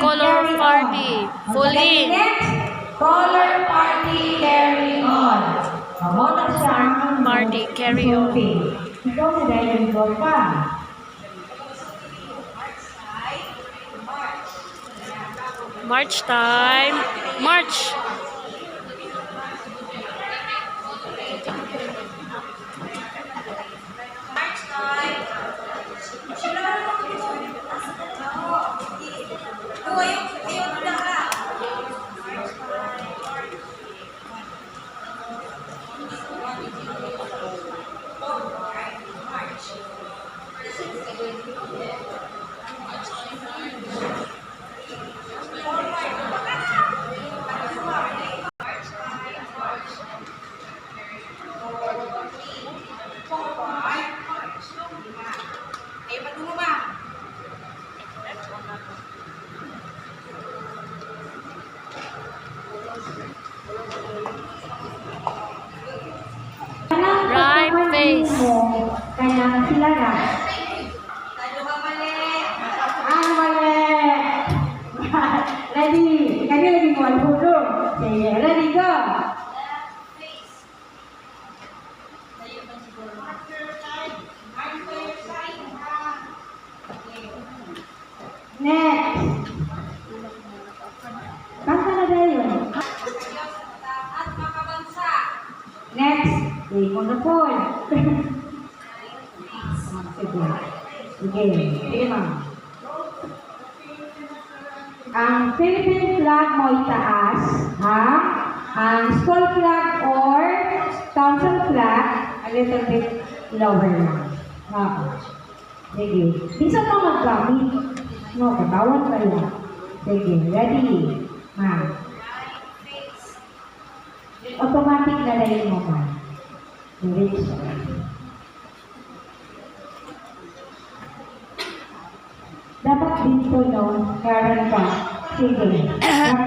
Color party. Full in. Color party, carry on. Muna siya ang Party, carry on. Ikaw na dahil yung goal pa. March time. March. Right face. Kaya sila na. Mali. Ready. Kaya lagi mo ang pulo. Sige, ready, go. Next. Kanta na tayo. Next. Wait mo na po. Sige. Sige, ma'am. Ang Philippine flag mo itaas, ha? Ang school flag or council flag, a little bit lower lang. Sige. Bisa ka maggamit. No, katawan pa lang. Sige. Ready? Ma'am. Automatic na rin mo, ma'am. Dapat dito, no? Karen pa. Sige.